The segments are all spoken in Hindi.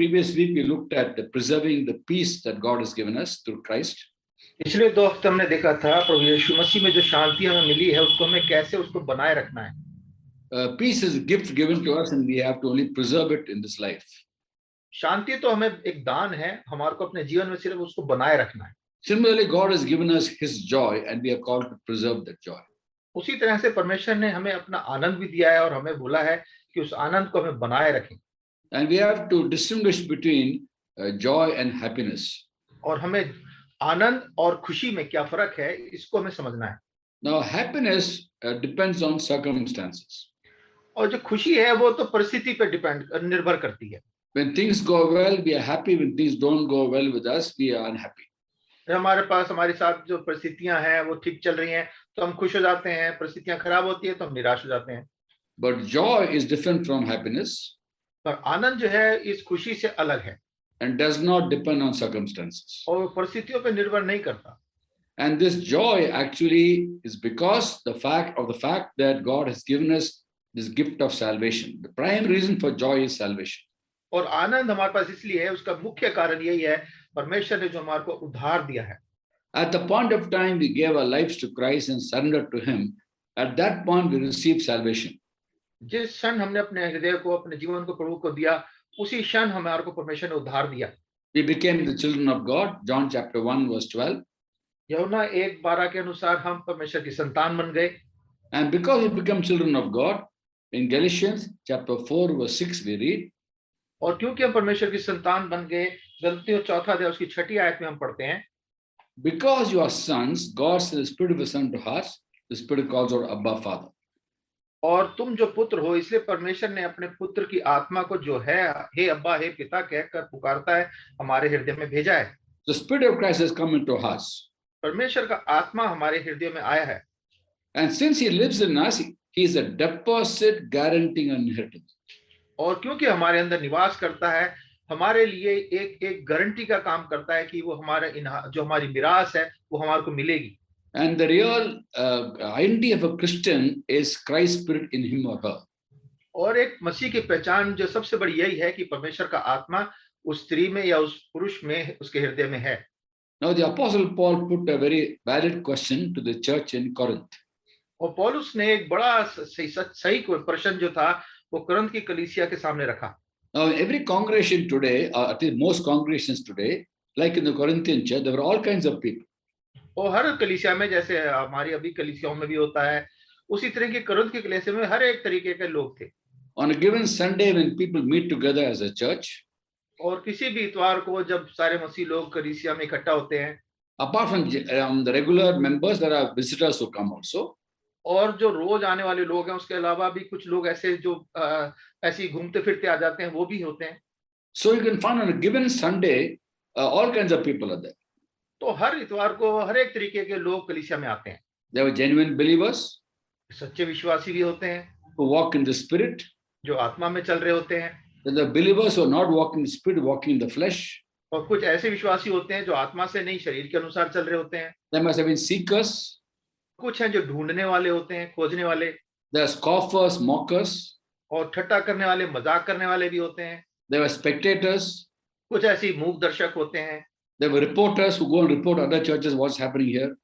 Previous week we looked at preserving the peace that God has given us through Christ. पिछले 2 हफ्ते हमने देखा था प्रभु यीशु मसीह में जो शांति हमें मिली है उसको हमें कैसे उसको बनाए रखना है. Peace is a gift given to us and we have to only preserve it in this life. शांति तो हमें एक दान है, हमारे को अपने जीवन में सिर्फ उसको बनाए रखना है. Similarly, God has given us His joy and we are called to preserve that joy. उसी तरह से परमेश्वर ने हमें अपना आनंद भी दिया है और हमें बोला है कि उस आनंद को हमें बनाए रखें. And we have to distinguish between joy and happiness. और हमें आनंद और खुशी में क्या फर्क है इसको हमें समझना है. Now, happiness depends on circumstances. और जो खुशी है वो तो परिस्थिति पर निर्भर करती है. When things go well, we are happy. When things don't go well with us, we are unhappy. हमारे पास हमारे साथ जो परिस्थितियां हैं वो ठीक चल रही हैं तो हम खुश हो जाते हैं, परिस्थितियां खराब होती है तो हम निराश हो जाते हैं. But joy is different from happiness. पर आनंद जो है इस खुशी से अलग है And does not depend on circumstances. और परिस्थितियों पर निर्भर नहीं करता. And this joy actually is because of the fact that God has given us this gift of salvation. The prime reason for joy is salvation. और आनंद हमारे पास इसलिए है, उसका मुख्य कारण यही है परमेश्वर ने जो हमारे को उद्धार दिया है. At the point of time we gave our lives to Christ and surrendered to Him, at that point we received salvation. जिस क्षण हमने अपने हृदय को, अपने जीवन को प्रभु को दिया, उसी क्षण हमारे को परमेश्वर ने उद्धार दिया. We became the children of God. John chapter 1 verse 12. यूहन्ना 1:12 के अनुसार हम परमेश्वर की संतान बन गए. And because we become children of God, in Galatians chapter 4 verse 6 we read. और क्योंकि हम परमेश्वर की संतान बन गए, गलतियों 4 अध्याय उसकी 6 आयत में हम पढ़ते हैं, Because you are sons, God sent the Spirit of His Son to us. The Spirit calls out Abba, Father. और तुम जो पुत्र हो इसलिए परमेश्वर ने अपने पुत्र की आत्मा को जो है हे अब्बा हे पिता कहकर पुकारता है हमारे हृदय में भेजा है. The Spirit of Christ has come into us. परमेश्वर का आत्मा हमारे हृदय में आया है. And since He lives in us, He is a deposit guaranteeing an inheritance. और क्योंकि हमारे अंदर निवास करता है, हमारे लिए एक गारंटी का काम करता है कि वो हमारे जो हमारी मिरास है वो हमारे को मिलेगी. And the real identity of a Christian is Christ's Spirit in him or her. और एक मसीह की पहचान जो सबसे बड़ी यही है कि परमेश्वर का आत्मा उस स्त्री में या उस पुरुष में, उसके हृदय में है. Now the Apostle Paul put a very valid question to the church in Corinth. और पौलुस ने एक बड़ा सही प्रश्न जो था वो कुरिन्थ की कलीसिया के सामने रखा. Now every congregation today, or at least most congregations today, like in the Corinthian church, there were all kinds of people. और हर कलीसिया में जैसे हमारी अभी कलीसियाओं में भी होता है, उसी तरह की कुरिन्थ की कलीसिया में हर एक तरीके के लोग थे. On a given Sunday when people meet together as a church, और किसी भी इतवार को जब सारे मसीह लोग कलीसिया में इकट्ठा होते हैं, apart from the regular members, there are visitors who come also. और जो रोज आने वाले लोग हैं उसके अलावा भी कुछ लोग ऐसे जो ऐसे घूमते फिरते आ जाते हैं वो भी होते हैं. So you can find on a given Sunday all kinds of people are there. तो हर इतवार को हर एक तरीके के लोग कलीसिया में आते हैं. There were genuine believers सच्चे विश्वासी भी होते हैं who walk in the Spirit. जो आत्मा में चल रहे होते हैं. There are believers who are not walking in the Spirit, walking in the flesh. और कुछ ऐसे विश्वासी होते हैं जो आत्मा से नहीं शरीर के अनुसार चल रहे होते हैं. There must have been seekers. कुछ हैं जो ढूंढने वाले होते हैं, खोजने वाले. There are scoffers, mockers. और ठट्टा करने वाले, मजाक करने वाले भी होते हैं. There were spectators. कुछ ऐसी मूक दर्शक होते हैं. There were reporters who go and report other churches what's happening here.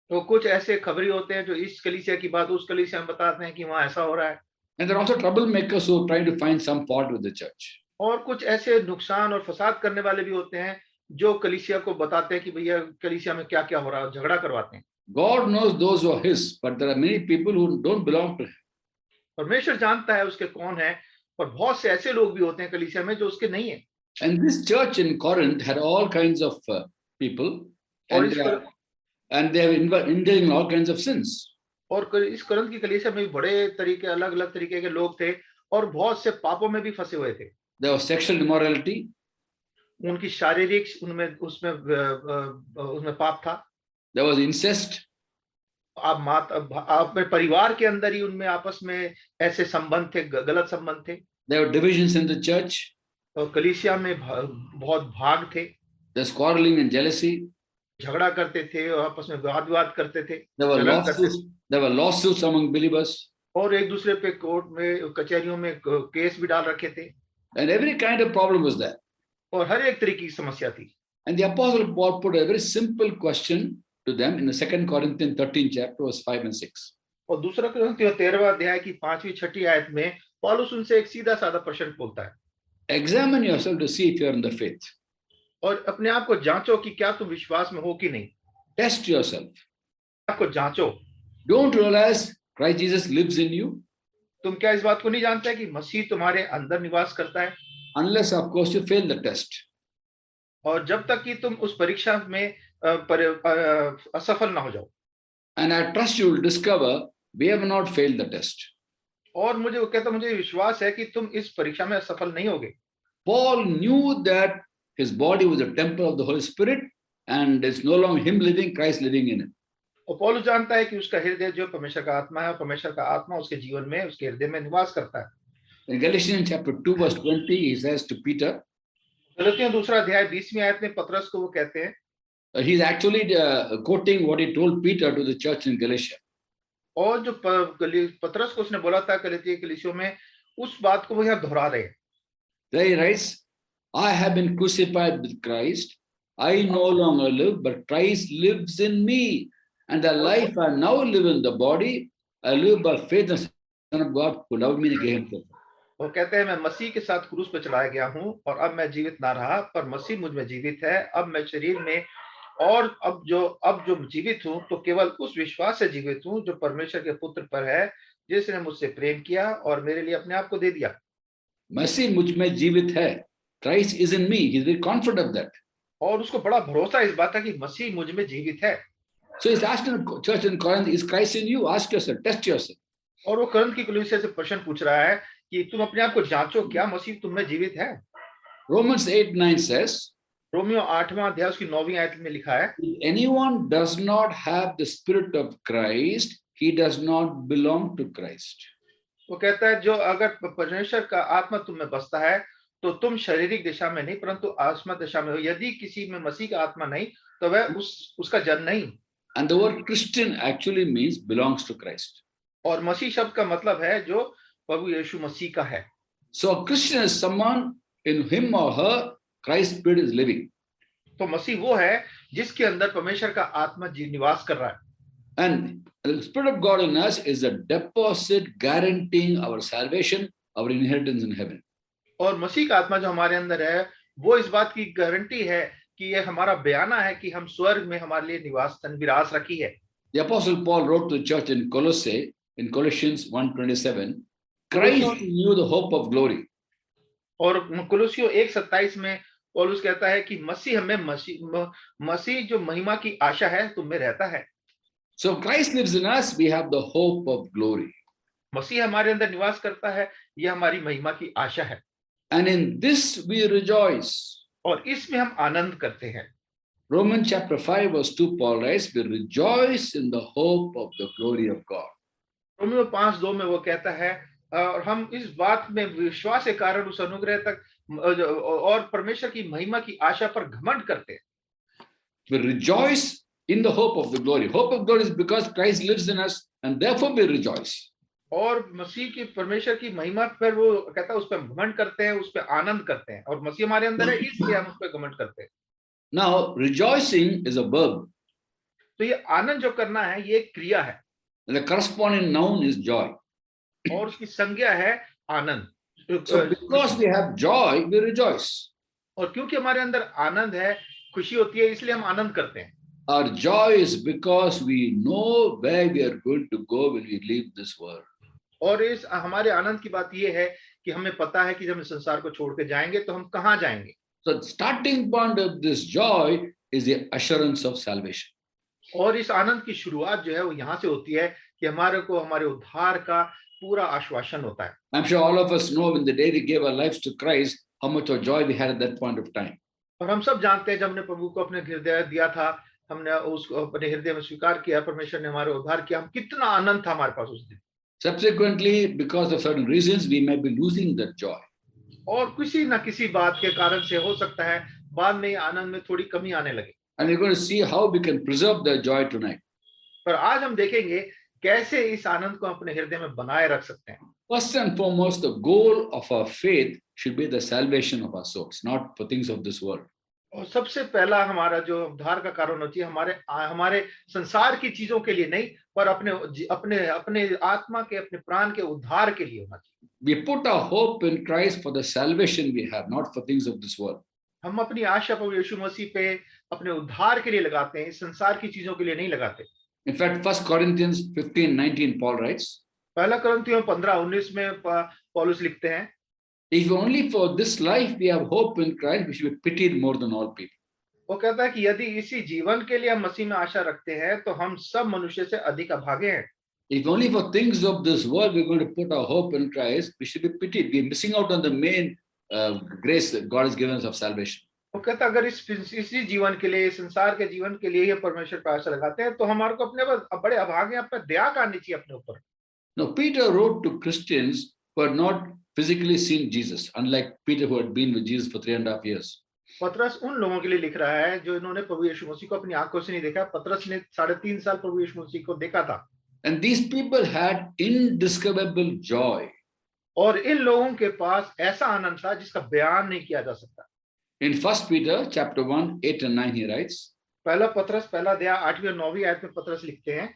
तो कुछ ऐसे खबरी होते हैं जो इस कलीसिया की बात उस कलीसिया में बताते हैं कि वहाँ ऐसा हो रहा है. And there are also troublemakers who are trying to find some fault with the church. और कुछ ऐसे नुकसान और फसाद करने वाले भी होते हैं जो कलीसिया को बताते हैं कि भैया कलीसिया में क्या क्या हो रहा है, झगड़ा करवाते हैं. God knows those who are His, but there are many people who don't belong to Him. परमेश्वर जानता है उसके कौन है, और बहुत से ऐसे लोग भी होते हैं कलीसिया में जो उसके नहीं है. And this church in Corinth had all kinds of people, and they were indulging in all kinds of sins. और इस कुरिन्थ की कलीसिया में बड़े तरीके, अलग-अलग तरीके के लोग थे और बहुत से पापों में भी फंसे हुए थे. There was sexual immorality. उनकी शारीरिक उसमें पाप था. There was incest. आप में परिवार के अंदर ही उनमें आपस में ऐसे संबंध थे, गलत संबंध थे. There were divisions in the church. और कलीसिया में बहुत भाग थे. There's quarreling and jealousy. झगड़ा करते थे और आपस में वाद-विवाद करते थे. There were lawsuits among believers. और एक दूसरे पे कोर्ट में, कचहरियों में केस भी डाल रखे थे. And every kind of problem was there. और हर एक तरीके की समस्या थी। And the Apostle Paul put a very simple question to them in the 2 Corinthians 13 chapter, verse 5 and 6. और दूसरा कुरिन्थियों 13वां अध्याय की 5वीं 6ठी आयत में पौलुस उनसे एक सीधा साधा प्रश्न पूछता है। Examine yourself to see if you are in the faith. और अपने आप को जांचो कि क्या तुम विश्वास में हो कि नहीं। Test yourself. आपको जांचो। Don't realize Christ Jesus lives in you, तुम क्या इस बात को नहीं जानते कि मसीह तुम्हारे अंदर निवास करता है? unless of course you fail the test. और जब तक कि तुम उस परीक्षा में असफल ना हो जाओ। And I trust you will discover we have not failed the test. और मुझे वो कहता, मुझे विश्वास है कि तुम इस परीक्षा में असफल नहीं होगे। Paul knew that his body was a temple of the Holy Spirit and it's no longer him living, Christ living in him. और पौलुस जानता है कि उसका हृदय जो परमेश्वर का आत्मा है, और परमेश्वर का आत्मा उसके जीवन में, उसके हृदय में निवास करता है। In Galatians chapter 2 verse 20, he says to Peter, गलतियों 2 अध्याय 20वीं आयत में पतरस को वो कहते हैं, he's actually quoting what he told Peter to the church in Galatia. और जो पतरस को उसने बोला था गलतियों कलीसियों में, उस बात को वो यहाँ दोहरा रहे हैं। There he writes, I have been crucified with Christ. I no longer live, but Christ lives in me. And the life I now live in the body, I live by faith in the Son of God who loved me and gave himself. वो कहते हैं, मैं मसीह के साथ क्रूस पर चढ़ाया गया हूँ, और अब मैं जीवित ना रहा, पर मसीह मुझ में जीवित है। अब मैं शरीर में, और अब जो जीवित हूँ तो केवल उस विश्वास से जीवित हूँ जो परमेश्वर के पुत्र पर है, जिसने मुझसे प्रेम किया और मेरे लिए अपने आप को दे दिया। मसीह मुझ में जीवित है. Christ is in me. He's very confident of that. और उसको बड़ा भरोसा इस बात का कि मसीह मुझ में जीवित है। So he's asking the church in Corinth, is Christ in you? Ask yourself, test yourself. और वो कोरिन्थ की कलीसिया से प्रश्न पूछ रहा है कि तुम अपने आप को जांचो, क्या मसीह तुम में जीवित है? Romans 8:9 says, रोमियो 8वां अध्याय उसकी 9वीं आयत में लिखा है, if anyone does not have the spirit of Christ, he does not belong to Christ. वो कहता है, जो अगर परमेश्वर का आत्मा तुम में बसता है तो तुम शारीरिक दिशा में नहीं परंतु आत्मा दिशा में हो। यदि किसी में मसीह का आत्मा नहीं तो वह उसका जन नहीं। And the word Christian actually means belongs to Christ. और मसीह शब्द का मतलब है जो प्रभु यीशु मसीह का है। So a Christian is someone in him or her Christ's spirit is living. तो मसीह वो है जिसके अंदर परमेश्वर का आत्मा निवास कर रहा है। And the Spirit of God in us is a deposit guaranteeing our salvation, our inheritance in heaven. और मसीह का आत्मा जो हमारे अंदर है वो इस बात की गारंटी है कि ये हमारा बयाना है कि हम स्वर्ग में हमारे लिए निवास रखी है। The Apostle Paul wrote to the church in Colossae, in Colossians 1:27, Christ in you the hope of glory. और कुलुसियों 1:27 में पौलुस कहता है कि मसीह हमें मसीह जो महिमा की आशा है तुम में रहता है। So Christ lives in us, we have the hope of glory. मसीह हमारे अंदर निवास करता है, ये हमारी महिमा की आशा है। And in this we rejoice. और इसमें हम आनंद करते हैं। Romans chapter 5 verse 2 Paul writes, we rejoice in the hope of the glory of God. Romeo 5:2 में वो कहता है, और हम इस बात में विश्वास के कारण उस अनुग्रह तक और परमेश्वर की महिमा की आशा पर घमंड करते हैं। We rejoice in the hope of the glory. Hope of glory is because Christ lives in us and therefore we rejoice. और मसीह की परमेश्वर की महिमा पर वो कहता है उस पर घमंड करते हैं, उस पर आनंद करते हैं, और मसीह हमारे अंदर है इसलिए हम उस पर घमंड करते हैं। Now rejoicing is a verb. तो ये आनंद जो करना है ये एक क्रिया है। The corresponding noun is joy. और उसकी संज्ञा है आनंद। So because we have joy, we rejoice. और क्योंकि हमारे अंदर आनंद है, खुशी होती है, इसलिए हम आनंद करते हैं। Our joy is because we know where we are going to go when we leave this world. और इस हमारे आनंद की बात ये है कि हमें पता है कि जब हम संसार को छोड़ के जाएंगे तो हम कहाँ जाएंगे। So the starting point of this joy is the assurance of salvation. और इस आनंद की शुरुआत जो है वो यहाँ से होती है कि हमारे को हमारे उद्धार का पूरा आश्वासन होता है। I'm sure all of us know when the day we gave our lives to Christ, how much of joy we had at that point of time. और हम सब जानते हैं जब हमने प्रभु को अपने हृदय दिया था, हमने उसको अपने हृदय में स्वीकार किया, परमेश्वर ने हमारे उद्धार किया, हम कितना आनंद था हमारे पास उस दिन। Subsequently, because of certain reasons, we may be losing that joy. और किसी ना किसी बात के कारण से हो सकता है बाद में आनंद में थोड़ी कमी आने लगे। And we're going to see how we can preserve that joy tonight. पर आज हम देखेंगे कैसे इस आनंद को अपने हृदय में बनाए रख सकते हैं। First and foremost, the goal of our faith should be the salvation of our souls, not for things of this world. और सबसे पहला हमारा जो उद्धार का कारण होना चाहिए हमारे हमारे संसार की चीजों के लिए नहीं, पर अपने अपने अपने आत्मा के, अपने प्राण के उद्धार के लिए होना चाहिए। We put our hope in Christ for the salvation we have, not for things of this world. हम अपनी आशा प्रभु यीशु मसीह पे अपने उद्धार के लिए लगाते हैं, संसार की चीजों के लिए नहीं लगाते। In fact, 1 Corinthians 15:19, Paul writes, पहला कुरिन्थियों 15:19 में पौलुस लिखते हैं, if only for this life we have hope in Christ, we should be pitied more than all people. वो कहता है कि यदि इसी जीवन के लिए हम मसीह में आशा रखते हैं तो हम सब मनुष्य से अधिक अभागे हैं। If only for things of this world we're going to put our hope in Christ, we should be pitied. We're missing out on the main grace that God has given us of salvation. वो कहता अगर इसी जीवन के लिए, संसार के जीवन के लिए परमेश्वर पर आशा लगाते हैं तो हमारे को अपने पर बड़े अभागे, अपने दया करनी चाहिए अपने ऊपर। Now, Peter wrote to Christians who had not physically seen Jesus, unlike Peter who had been with Jesus for 3.5 years. पतरस उन लोगों के लिए लिख रहा है जो इन्होंने प्रभु यीशु मसीह को अपनी आंखों से नहीं देखा। पतरस ने 3.5 साल प्रभु यीशु मसीह को देखा था। And these people had indescribable joy. और इन लोगों के पास ऐसा आनंद था जिसका बयान नहीं किया जा सकता। In 1 Peter chapter 1, 8 and 9, he writes, पहला पतरस पहला अध्याय 8वीं और 9वीं आयत में पतरस लिखते हैं,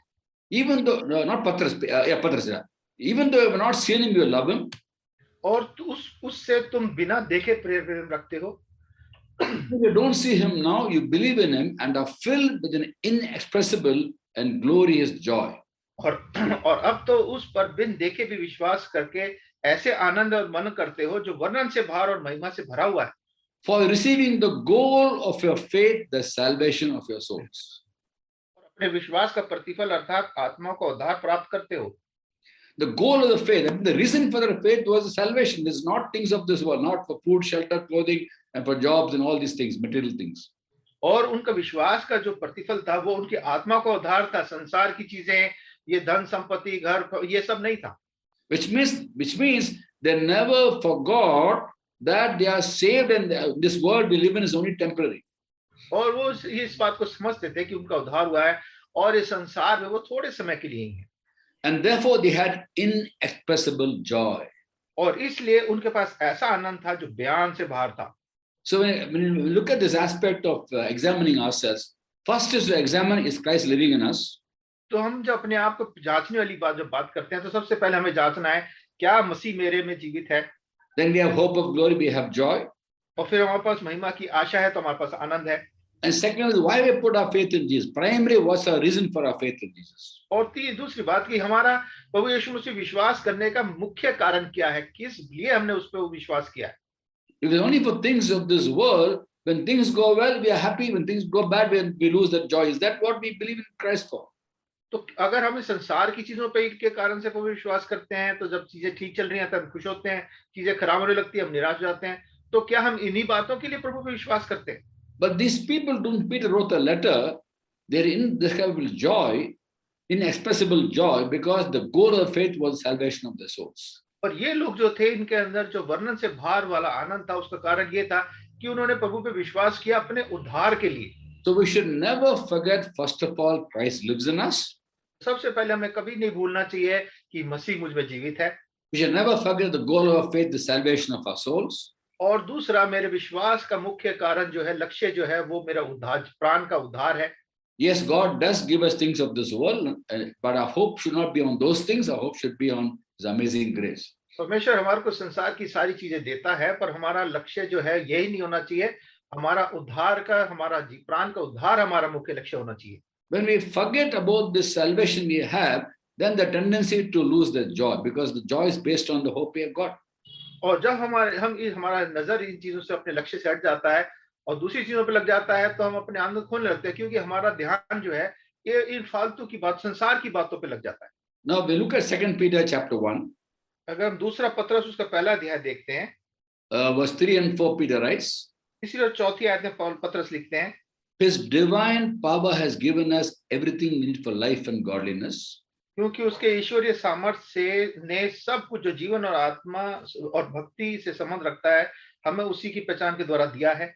even though, no, not Patras, Patras, yeah. Even though you have not seen him, you love him. और उससे तुम बिना देखे प्रेम रखते हो। If you don't see him now, you believe in him and are filled with an inexpressible and glorious joy. और अब तो उस पर बिन देखे भी विश्वास करके ऐसे आनंद और मन करते हो जो वर्णन से बाहर और महिमा से भरा हुआ है। For receiving the goal of your faith, the salvation of your souls. और अपने विश्वास का प्रतिफल अर्थात आत्मा को उद्धार प्राप्त करते हो। The goal of the faith, the reason for their faith was the salvation. This is not things of this world, not for food, shelter, clothing, and for jobs and all these things, material things. और उनका विश्वास का जो प्रतिफल था वो उनकी आत्मा को उद्धार था, संसार की चीजें, ये धन संपत्ति, घर, ये सब नहीं था। Which means they never forgot that they are saved and this world we live in is only temporary. और वो इस बात को समझते थे कि उनका उद्धार हुआ है और इस संसार में वो थोड़े समय के लिए ही है। And therefore they had inexpressible joy. और इसलिए उनके पास ऐसा आनंद था जो बयान से बाहर था। So when we look at this aspect of examining ourselves, first is to examine, is Christ living in us? तो हम जब अपने आप को जांचने वाली जब बात करते हैं तो सबसे पहले हमें जांचना है क्या मसीह मेरे में जीवित है। Then we have hope of glory, we have joy. और फिर हमारे पास महिमा की आशा है तो हमारे पास आनंद है। And second is why we put our faith in Jesus. Primary, what's our reason for our faith in Jesus? और दूसरी बात कि हमारा प्रभु यीशु मसीह विश्वास करने का मुख्य कारण क्या है, किस लिए हमने उस पर विश्वास किया है। If it's only for things of this world, when things go well, we are happy. When things go bad, we lose that joy. Is that what we believe in Christ for? तो अगर हम संसार की चीजों पे के कारण से प्रभु विश्वास करते हैं तो जब चीजें ठीक चल रही हैं तब खुश होते हैं, चीजें खराब होने लगती है हम निराश हो जाते हैं, तो क्या हम इन्हीं बातों के लिए प्रभु पे विश्वास करते हैं? But these people, Peter wrote a letter, they're indescribable joy, inexpressible joy, because the goal of faith was salvation of their souls. और ये लोग जो थे इनके अंदर जो वर्णन से बाहर वाला आनंद था, उसका कारण ये था कि उन्होंने प्रभु पे विश्वास किया अपने उद्धार के लिए। So we should never forget, first of all, Christ lives in us. सबसे पहले हमें कभी नहीं भूलना चाहिए कि मसीह मुझ में जीवित है। We should never forget the goal of our faith, the salvation of our souls. और दूसरा मेरे विश्वास का मुख्य कारण जो है, लक्ष्य जो है, वो मेरा उद्धार, प्राण का उद्धार है। Yes, God does give us things of this world, but our hope should not be on those things. Our hope should be on His amazing grace. परमेश्वर हमारे को संसार की सारी चीजें देता है, पर हमारा लक्ष्य जो है यही नहीं होना चाहिए। हमारा उद्धार का, हमारा प्राण का उद्धार हमारा मुख्य लक्ष्य होना चाहिए। When we forget about this salvation we have, then the tendency to lose the joy, because the joy is based on the hope we have got. और जब हमारा नजर इन चीजों से अपने लक्ष्य से हट जाता है और दूसरी चीजों पे लग जाता है तो हम अपने आनंद खोने लगते हैं, क्योंकि हमारा ध्यान जो है ये इन फालतू की बात, संसार की बातों पे लग जाता है। Now we look at 2 Peter chapter 1. अगर हम दूसरा पत्रस उसका पहला अध्याय देखते हैं, Verse 3 and 4, Peter writes, तीसरी और चौथी आयत में पौल पत्रस लिखते हैं, His divine power has given us everything needed for life and godliness. क्योंकि उसके ईश्वरीय सामर्थ्य से ने सब कुछ जो जीवन और आत्मा और भक्ति से संबंध रखता है हमें उसी की पहचान के द्वारा दिया है।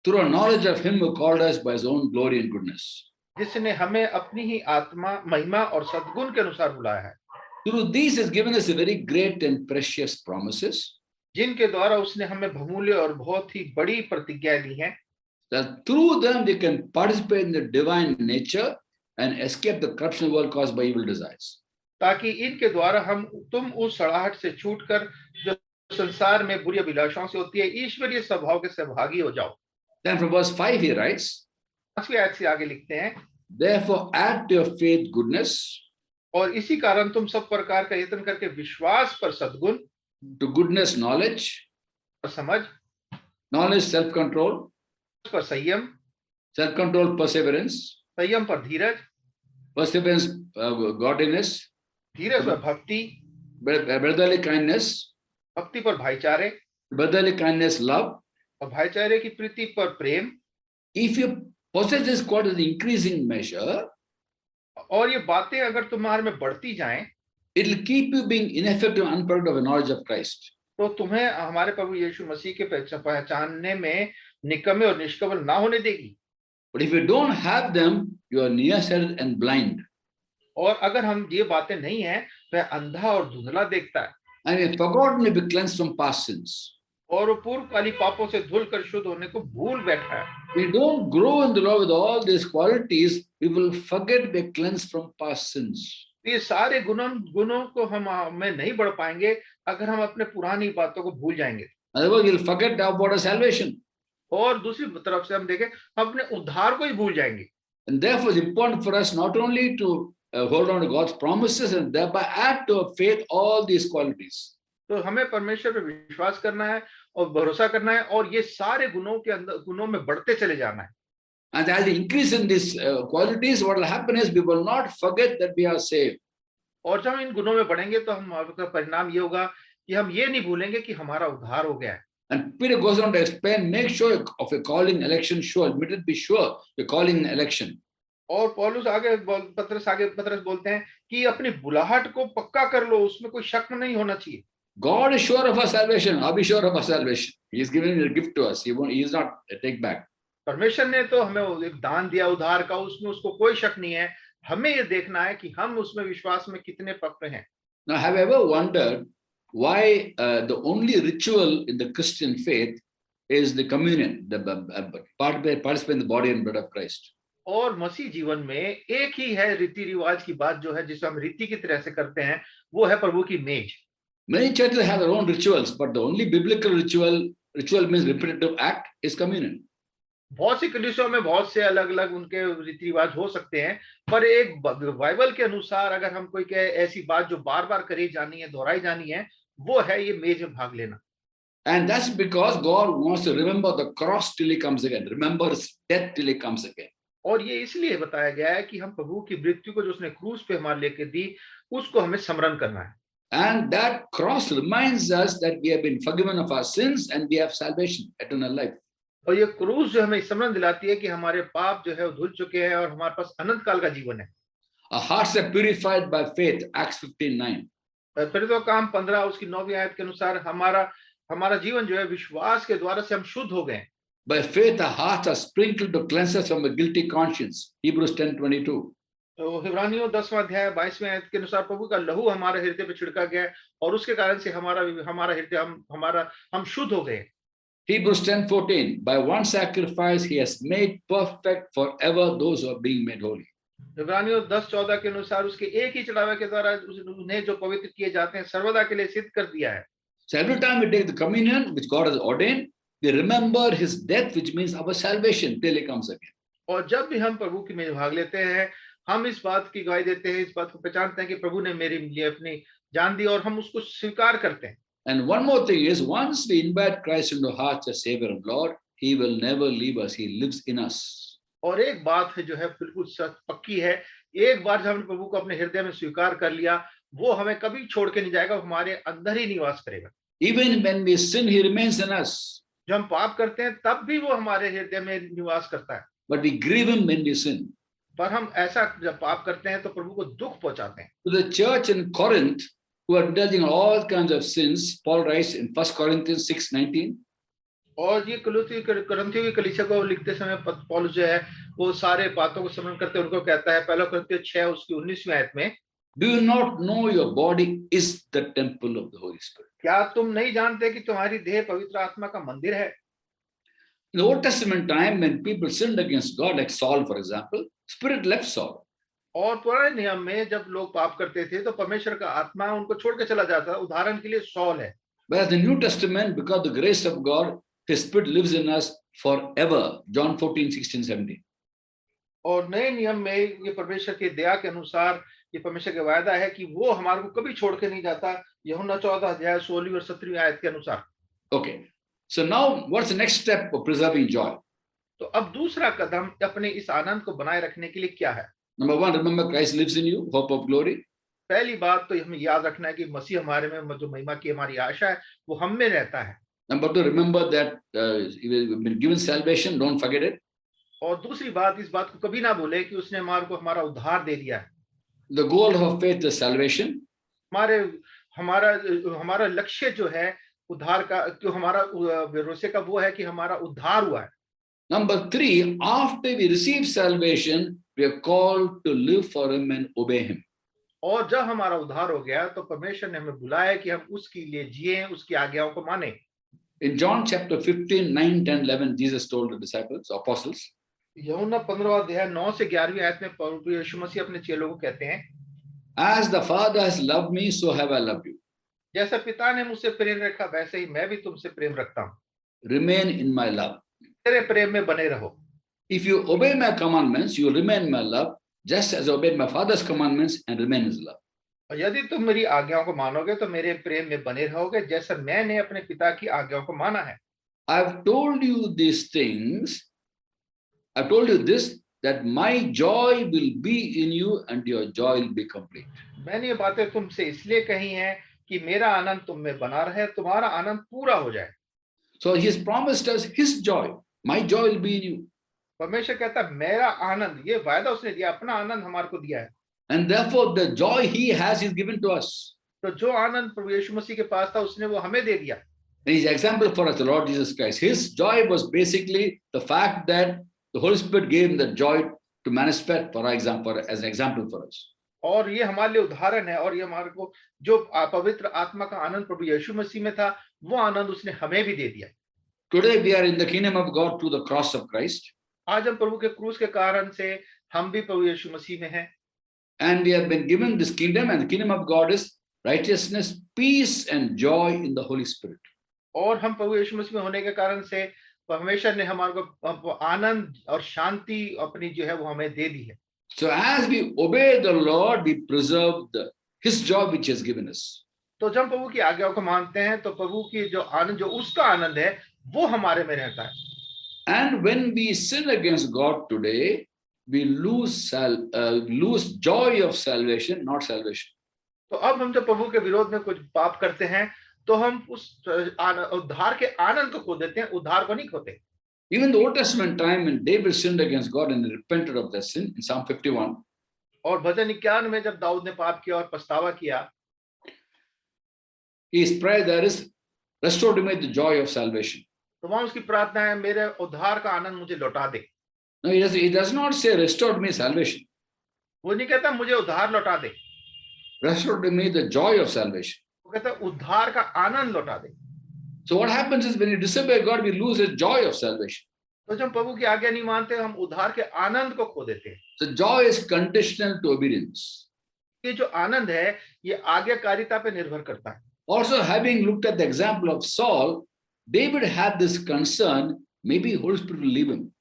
Through a knowledge of Him who called us by His own glory and goodness. जिसने हमें अपनी ही आत्मा, महिमा और सद्गुण के अनुसार बुलाया है। Through these has given us a very great and precious promises, जिनके द्वारा उसने हमें बहुमूल्य और बहुत ही बड़ी प्रतिज्ञाएं दी हैं, that through them we can participate in the divine nature and escape the corruption world caused by evil desires. ताकि इनके द्वारा तुम उस सड़ाहट से छूटकर जो संसार में बुरी अभिलाषाओं से होती है, ईश्वरीय स्वभाव के सहभागी हो जाओ। Then from verse 5 he writes, 5वीं आयत से आगे लिखते हैं, therefore add to your faith goodness, और इसी कारण तुम सब प्रकार का यत्न करके विश्वास पर सद्गुण, to goodness knowledge, और समझ, knowledge self-control, पर संयम, self-control perseverance, संयम पर धीरज, perseverance godliness, धीरज पर भक्ति, brotherly kindness, भक्ति पर भाईचारे, brotherly kindness love. और भाईचारे की प्रीति पर प्रेम। If you possess this quality in increasing measure, और ये बातें अगर तुम्हारे में बढ़ती जाएं, it will keep you being ineffective and unproductive of knowledge of Christ. तो तुम्हें हमारे प्रभु यीशु मसीह के पहचानने में निकम्मे और निष्कपट ना होने देगी। But if you don't have them, you are nearsighted and blind. और अगर हम ये बातें नहीं है, वह अंधा और धुंधला देखता है। And we have forgotten to be cleansed from past sins. और वो पूर्वकाली पापों से धुल कर शुद्ध होने को भूल बैठा है। We don't grow in the Lord with all these qualities, we will forget to be cleansed from past sins. ये सारे गुणों को हम में नहीं बढ़ पाएंगे अगर हम अपने पुरानी बातों को भूल जाएंगे। Otherwise, we'll forget about our salvation. और दूसरी तरफ से हम देखें, हम अपने उद्धार को ही भूल जाएंगे। And therefore, it's important for us not only to hold on to God's promises and thereby add to our faith all these qualities. तो हमें परमेश्वर पर विश्वास करना है और भरोसा करना है, और ये सारे गुणों में बढ़ते चले जाना है। And as we increase in these qualities, what will happen is we will not forget that we are saved. और जब इन गुणों में बढ़ेंगे तो हमारा परिणाम ये होगा कि हम ये नहीं भूलेंगे कि हमारा उद्धार हो गया है। And Peter goes on to explain, make sure of your calling election sure, admit it, be sure your calling and election. और पौलुस पतरस बोलते हैं कि अपनी बुलाहट को पक्का कर लो, उसमें कोई शक नहीं होना चाहिए। God is sure of our salvation. Are we sure of our salvation? He is giving a gift to us. He is not a take back. परमेश्वर ने तो हमें एक दान दिया उद्धार का, उसमें उसको कोई शक नहीं है। हमें ये देखना है कि हम उसमें विश्वास में कितने पक्के हैं। Now, have you ever wondered why the only ritual in the Christian faith is the communion, the participate in the body and blood of Christ? और मसीह जीवन में एक ही है रीति रिवाज की बात जो है, जिसे हम रीति की तरह से करते हैं, वो है प्रभु की मेज। Many churches have their own rituals, but the only biblical ritual means repetitive act, is communion. बहुत सी कलीसियाओं में बहुत से अलग अलग उनके रीति रिवाज हो सकते हैं, पर एक बाइबल के अनुसार अगर हम कोई ऐसी बात जो बार बार करी जानी है, दोहराई जानी है, वो है ये मेज में भाग लेना। And that's because God wants to remember the cross till he comes again, remember his death till he comes again. और ये इसलिए बताया गया है कि हम प्रभु की मृत्यु को जो उसने क्रूस पे हमारे लेके दी, उसको हमें स्मरण करना है। And that cross reminds us that we have been forgiven of our sins and we have salvation, eternal life. और ये क्रूस जो हमें स्मरण दिलाती है कि हमारे पाप जो है वो धुल चुके हैं और हमारे पास अनंत काल का जीवन है। Our hearts are purified by faith, Acts 15:9. फिर तो काम 15 उसकी 9वीं आयत के अनुसार हमारा जीवन जो है विश्वास के द्वारा से हम शुद्ध हो गए। By faith, our hearts are sprinkled to cleanse us from a guilty conscience, Hebrews 10:22. तो हिब्रानियों 10वां अध्याय 22वें आयत के अनुसार प्रभु का लहू हमारे हृदय पे छिड़का गया और उसके कारण से हमारा हृदय हम शुद्ध हो गए। Hebrews 10:14. By one sacrifice he has made perfect forever those who are being made holy. हिब्रानियों 10:14 के अनुसार उसके एक ही चढ़ावे के द्वारा उन्हें जो पवित्र किए जाते हैं सर्वदा के लिए सिद्ध कर दिया है। So every time we take the communion which God has ordained, we remember his death, which means our salvation till he comes again. और जब भी हम प्रभु की में भाग लेते हैं, हम इस बात की गवाही देते हैं, इस बात को पहचानते हैं कि प्रभु ने मेरे लिए अपनी जान दी और हम उसको स्वीकार करते हैं। And one more thing is, once we invite Christ into our hearts as Savior and Lord, he will never leave us. He lives in us. और एक बात है जो है बिल्कुल सच पक्की है, एक बार जब हमने प्रभु को अपने हृदय में स्वीकार कर लिया, वो हमें कभी छोड़ के नहीं जाएगा, वो हमारे अंदर ही निवास करेगा। Even when we sin, he remains in us. जब हम पाप करते हैं तब भी वो हमारे हृदय में निवास करता है। But we grieve him when we sin. पर हम ऐसा जब पाप करते हैं तो प्रभु को दुख पहुंचाते हैं। To the church in Corinth, who are indulging in all kinds of sins, Paul writes in 1 Corinthians 6:19. और ये कुरिन्थियों की कलीसिया को लिखते समय पौलुस जो है वो सारे बातों को स्मरण करते उनको कहता है, पहला कुरिन्थियों 6 उसकी 19वीं आयत में, Do you not know your body is the temple of the Holy Spirit? क्या तुम नहीं जानते कि तुम्हारी देह पवित्र आत्मा का मंदिर है? In the Old Testament time, when people sinned against God, like Saul, for example, Spirit left Saul. और पुराने नियम में जब लोग पाप करते थे तो परमेश्वर का आत्मा उनको छोड़ के चला जाता। उदाहरण के लिए सौल है। Whereas the New Testament, because of the grace of God, His Spirit lives in us forever. John 14, 16, 17. और नए नियम में ये परमेश्वर की दया के अनुसार ये परमेश्वर का वायदा है कि वो हमारे को कभी छोड़ के नहीं जाता। यूहन्ना 14 अध्याय 16 और 17 आयत के अनुसार। Okay. So now, what's the next step of preserving joy? तो अब दूसरा कदम अपने इस आनंद को बनाए रखने के लिए क्या है? Number one, remember Christ lives in you, hope of glory. पहली बात तो हमें याद रखना है कि मसीह हमारे में, जो महिमा की हमारी आशा है, वो हम में रहता है। Number two, remember that you've been given salvation, don't forget it. और दूसरी बात, इस बात को कभी ना भूले कि उसने हमारे को हमारा उद्धार दे दिया है। The goal of faith is salvation. हमारा लक्ष्य जो है उद्धार का, जो हमारा भरोसे का, वो है कि हमारा उद्धार हुआ है। Number three, after we receive salvation, we are called to live for Him and obey Him. और जब हमारा उद्धार हो गया तो परमेश्वर ने हमें बुलाया कि हम उसके लिए जिए, उसकी आज्ञाओं को माने। In John chapter 15, 9, 10, 11, Jesus told the disciples, apostles, यूहन्ना 15 अध्याय 9 से 11वीं आयत में प्रभु यीशु मसीह अपने चेलों को कहते हैं, as the Father has loved me, so have I loved you. जैसा पिता ने मुझसे प्रेम रखा वैसे ही मैं भी तुमसे प्रेम रखता हूँ। Remain in my love. तेरे प्रेम में बने रहो। If you obey my commandments, you will remain in my love, just as I obeyed my Father's commandments and remain in His love. और यदि तुम मेरी आज्ञाओं को मानोगे तो मेरे प्रेम में बने रहोगे, जैसा मैंने अपने पिता की आज्ञाओं को माना है। I've told you these things. I've told you this, that my joy will be in you and your joy will be complete. मैंने ये बातें तुमसे इसलिए कही हैं कि मेरा आनंद तुम में बना रहे, तुम्हारा आनंद पूरा हो जाए। So He has promised us His joy. My joy will be in you. परमेश्वर कहता है मेरा आनंद, ये वायदा उसने दिया, अपना आनंद हमारे को दिया है। And therefore the joy He has is given to us. तो जो आनंद प्रभु यीशु मसीह के पास था उसने वो हमें दे दिया। And His example for us, the Lord Jesus Christ. His joy was basically the fact that the Holy Spirit gave Him the joy to manifest, for example, as an example for us. और ये हमारे लिए उदाहरण है, और ये हमारे को जो पवित्र आत्मा का आनंद प्रभु यीशु मसीह में था, वो आनंद उसने हमें भी दे दिया। Today we are in the kingdom of God through the cross of Christ. आज हम प्रभु के क्रूस के कारण से हम भी प्रभु यीशु मसीह में हैं। And we have been given this kingdom, and the kingdom of God is righteousness, peace, and joy in the Holy Spirit. और हम प्रभु यीशु मसीह में होने के कारण से परमेश्वर ने हमारे को आनंद और शांति अपनी जो है वो हमें दे दी है। So as we obey the Lord, we preserve His joy which He has given us. तो जब प्रभु की आज्ञाओं को मानते हैं तो प्रभु की जो आनंद, जो उसका आनंद है, वो हमारे में रहता है। And when we sin against God today, we lose joy of salvation, not salvation. तो अब हम जब प्रभु के विरोध में कुछ पाप करते हैं तो हम उस उद्धार के आनंद को खो देते हैं, उद्धार को नहीं खोते। Even the Old Testament time when David sinned against God and repented of that sin in Psalm 51. और भजन 51 में जब दाऊद ने पाप किया और पछतावा किया, his prayer there is, restore to me the joy of salvation. तो वहां उसकी प्रार्थना है, मेरे उद्धार का आनंद मुझे लौटा दे। No, he does not say restore to me salvation. वो नहीं कहता मुझे उद्धार लौटा दे, Restore to me the joy of salvation. वो कहता उद्धार का आनंद लौटा दे। So what happens is when you disobey God, we lose the joy of salvation. तो जब प्रभु की आज्ञा नहीं मानते, हम उद्धार के आनंद को खो देते हैं। So joy is conditional to obedience. ये जो आनंद है ये आज्ञाकारिता पे निर्भर करता है। Also, having looked at the example of Saul, David had this concern, maybe Holy Spirit will leave him.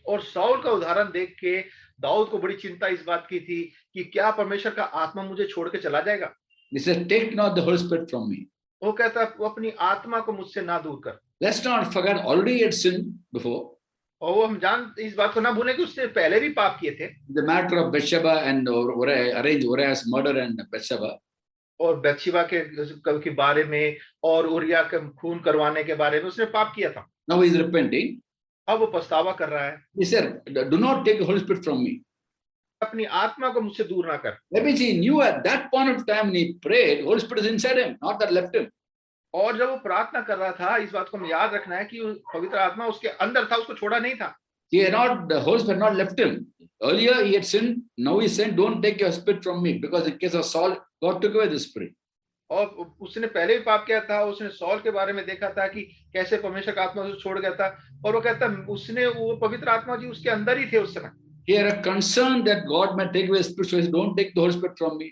और साउल का उदाहरण देख के दाऊद को बड़ी चिंता इस बात की थी कि क्या परमेश्वर का आत्मा मुझे छोड़ के चला जाएगा। He said, take not the Holy Spirit from me. वो कहता है वो अपनी आत्मा को मुझसे ना दूर कर। Let's not forget, already he had sinned before. और वो हम इस बात को ना भूलें कि उसने पहले भी पाप किए थे। The matter of Bathsheba and arranged Uriah's murder and Bathsheba. और बत्शेबा के बारे में और उरिया के खून करवाने के बारे में उसने पाप किया था। Now he is repenting. अब वो पछतावा कर रहा है। He said, do not take the Holy Spirit from me. अपनी आत्मा को मुझसे दूर ना कर। That means he knew at that point of time when he prayed, Holy Spirit is inside him, not that left him. और जब वो प्रार्थना कर रहा था, इस बात को हमें याद रखना है कि पवित्र आत्मा उसके अंदर था, उसको छोड़ा नहीं था। The Holy Spirit had not left him. Earlier he had sinned, now he said, don't take your spirit from me, because in case of Saul, God took away the spirit. और उसने पहले भी पाप किया था, उसने सौल के बारे में देखा था कि कैसे परमेश्वर का आत्मा उसे छोड़ गया था, और वो कहता उसने वो पवित्र आत्मा जी उसके अंदर ही थे उस समय. He had a concern that God might take away his spirit, so he said, don't take the Holy Spirit from me.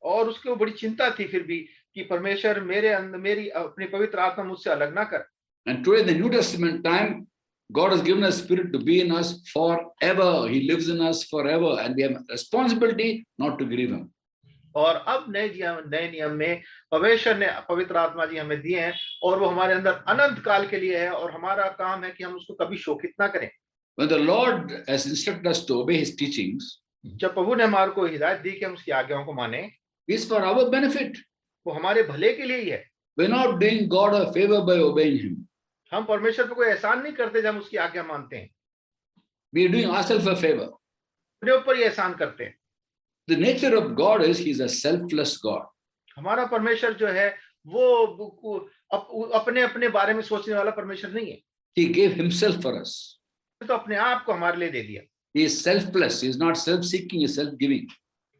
और उसको बड़ी चिंता थी फिर भी कि परमेश्वर मेरे अंदर मेरी अपनी पवित्र आत्मा मुझसे अलग ना कर. And today in the New Testament time, God has given us spirit to be in us forever. He lives in us forever, and we have a responsibility not to grieve him. और अब नए नियम में परमेश्वर ने पवित्र आत्मा जी हमें दिए हैं, और वो हमारे अंदर अनंत काल के लिए है, और हमारा काम है कि हम उसको कभी शोकित ना करें. When the Lord has instructed us to obey his teachings, जब प्रभु ने हमारे को हिदायत दी कि हम उसकी आज्ञाओं को माने, it's for our benefit. वो हमारे भले के लिए ही है. We're not doing God a favor by obeying him. हम परमेश्वर पर कोई एहसान नहीं करते जब हम उसकी आज्ञा मानते हैं. We are doing ourselves a favor. अपने ऊपर ही एहसान करते हैं. The nature of God is he's a selfless God. हमारा परमेश्वर जो है वो अपने अपने बारे में सोचने वाला परमेश्वर नहीं है. He gave himself for us. तो अपने आप को हमारे लिए दे दिया. He is selfless. He is not self-seeking. He is self-giving.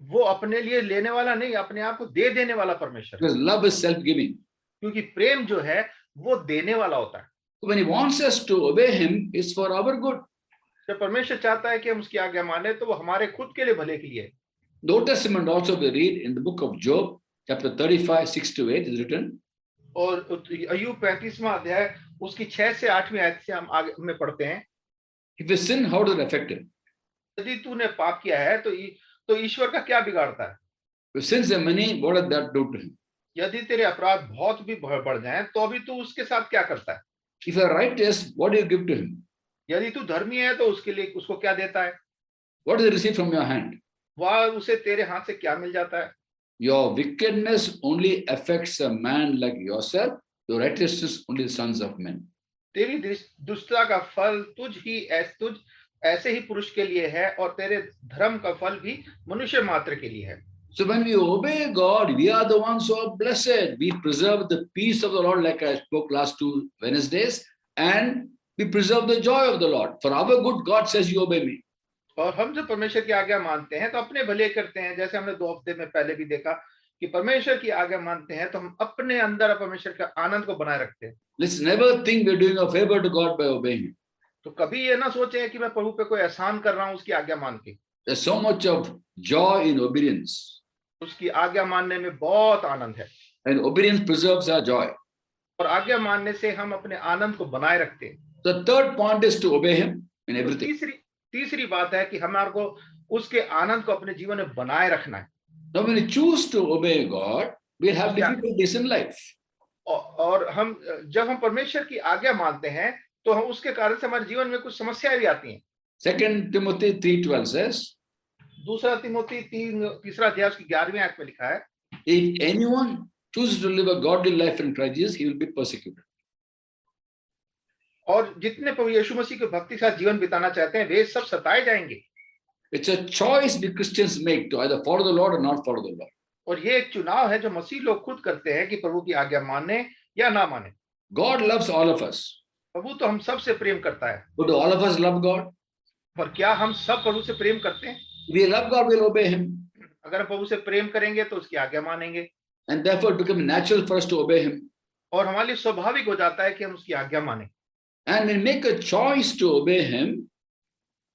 वो अपने लिए लेने वाला नहीं, अपने आप को दे देने वाला परमेश्वर. Because love is self-giving. क्योंकि प्रेम जो है वो देने वाला होता है. So when he wants us to obey him, it's for our good. जब परमेश्वर चाहता है कि हम उसकी आज्ञा माने, तो वो हमारे खुद के लिए भले के लिए. The Old Testament also we read in the book of Job, chapter 35, 6-8 is written. और अय्यूब 35वां अध्याय उसकी 6 से 8वीं आयत से हम आगे में पढ़ते हैं. If we sin, how does it affect him? यदि तूने पाप किया है तो ईश्वर का क्या बिगाड़ता है? If sins are many, what does that do to him? यदि तेरे अपराध बहुत भी बढ़ जाएं, तो भी तू उसके साथ क्या करता है? If you are righteous, what do you give to him? यदि तू धर्मी है तो उसके लिए उसको क्या देता है? What does he receive from your hand? वह उसे तेरे हाथ से क्या मिल जाता है? Your wickedness only affects a man like yourself. Your righteousness only the sons of men. तेरी दुष्टता का फल तुझ ऐसे ही पुरुष के लिए है, और तेरे धर्म का फल भी मनुष्य मात्र के लिए है. So when we obey God, we are the ones who are blessed. We preserve the peace of the Lord, like I spoke last 2 Wednesdays, and we preserve the joy of the Lord. For our good, God says, you obey me. और हम जब परमेश्वर की आज्ञा मानते हैं तो अपने भले करते हैं. जैसे हमने 2 हफ्ते में पहले भी देखा कि परमेश्वर की आज्ञा मानते हैं तो हम अपने अंदर परमेश्वर का आनंद को बनाए रखते हैं. Let's never think we're doing a favor to God by obeying him. तो कभी ये ना सोचे कि मैं प्रभु पे कोई एहसान कर रहा हूं उसकी आज्ञा मान के. There's so much of joy in obedience. उसकी आज्ञा मानने में बहुत आनंद है. And obedience preserves our joy. और आज्ञा मानने से हम अपने आनंद को बनाए रखते हैं. The third point is to obey him in everything. तीसरी बात है कि हमारे को उसके आनंद को अपने जीवन में बनाए रखना है. Now when we choose to obey God, we'll have difficulties in life. और हम जब हम परमेश्वर की आज्ञा मानते हैं तो हम उसके कारण से हमारे जीवन में कुछ समस्याएं भी आती हैं. 2 Timothy 3:12 says, दूसरा तिमोथी 3 अध्याय की 11वीं आयत में लिखा है, if anyone chooses to live a godly life in Christ Jesus, he will be persecuted. और जितने प्रभु यीशु मसीह के भक्ति के साथ जीवन बिताना चाहते हैं वे सब सताए जाएंगे. It's a choice we Christians make to either follow the Lord or not follow the Lord. और ये एक चुनाव है जो मसीह लोग खुद करते हैं कि प्रभु की आज्ञा माने या ना माने. God loves all of us. प्रभु तो हम सब से प्रेम करता है. But do all of us love God? पर क्या हम सब प्रभु से प्रेम करते हैं? If we love God, we'll obey him. अगर हम प्रभु से प्रेम करेंगे तो उसकी आज्ञा मानेंगे. And therefore it becomes natural for us to obey him. और हमारे लिए स्वाभाविक हो जाता है कि हम उसकी आज्ञा माने. And when we make a choice to obey him,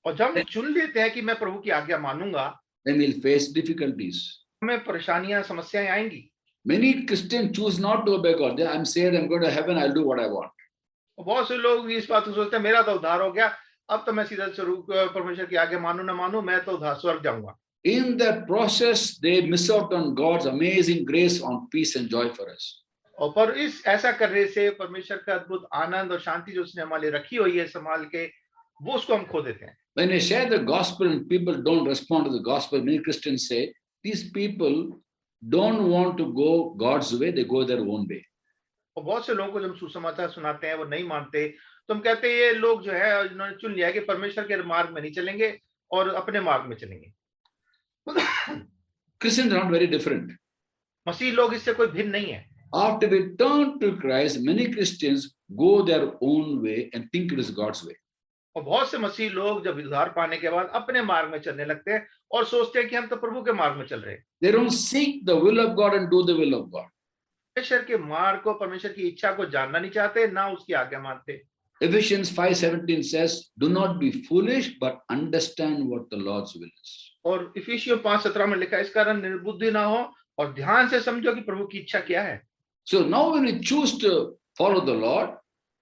और जब हम चुन लेते हैं कि मैं प्रभु की आज्ञा मानूंगा, then we'll face difficulties. हमें परेशानियां समस्याएं आएंगी. Many Christians choose not to obey God. I'm saved, I'm going to heaven, I'll do what I want. बहुत से लोग इस बात को सोचते हैं मेरा तो उद्धार हो गया, अब तो मैं सीधा स्वरूप परमेश्वर की आज्ञा मानूं ना मानूं, मैं तो उद्धार स्वर्ग जाऊंगा. In that process, they miss out on God's amazing grace, on peace and joy for us. और पर इस ऐसा करने से परमेश्वर का अद्भुत आनंद और शांति जो उसने हमारे लिए रखी हुई है संभाल के, वो उसको हम खो देते हैं. When we share the gospel and people don't respond to the gospel, many Christians say, these people don't want to go God's way, they go their own way. और बहुत से लोगों को जब सुसमाचार सुनाते हैं वो नहीं मानते, तो हम कहते हैं ये लोग जो है इन्होंने चुन लिया कि परमेश्वर के मार्ग में नहीं चलेंगे और अपने मार्ग में चलेंगे. Christians are not very different. मसीह लोग इससे कोई भिन्न नहीं है. After we turn to Christ, many Christians go their own way and think it is God's way. और बहुत से मसीह लोग जब उद्धार पाने के बाद अपने मार्ग में चलने लगते हैं और सोचते हैं कि हम तो प्रभु के मार्ग में चल रहे हैं। They don't seek the will of God and do the will of God. परमेश्वर के मार्ग को, परमेश्वर की इच्छा को जानना नहीं चाहते, ना उसकी आज्ञा मानते। Ephesians 5:17 says, do not be foolish, but understand what the Lord's will is. और इफिसियों 5:17 में लिखा है, इस कारण निर्बुद्धि ना हो और ध्यान से समझो कि प्रभु की इच्छा क्या है। So now when we choose to follow the Lord,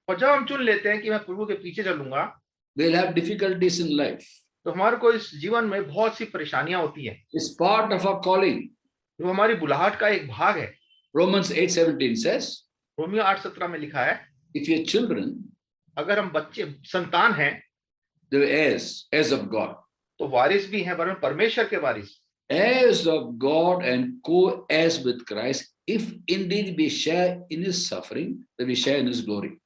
और जब हम चुन लेते हैं कि मैं प्रभु के पीछे चलूंगा, we'll have difficulties in life. तो हमारे को इस जीवन में बहुत सी परेशानियां होती हैं। It's part of our calling. जो हमारी बुलाहट का एक भाग है। Romans 8:17 says, रोमियो 8:17 में लिखा है, if your children, अगर हम बच्चे संतान हैं, the heirs of God, तो वारिस भी हैं, वरन परमेश्वर के वारिस। heirs of God and co-heirs with Christ, if indeed we share in his suffering, that we share in his glory.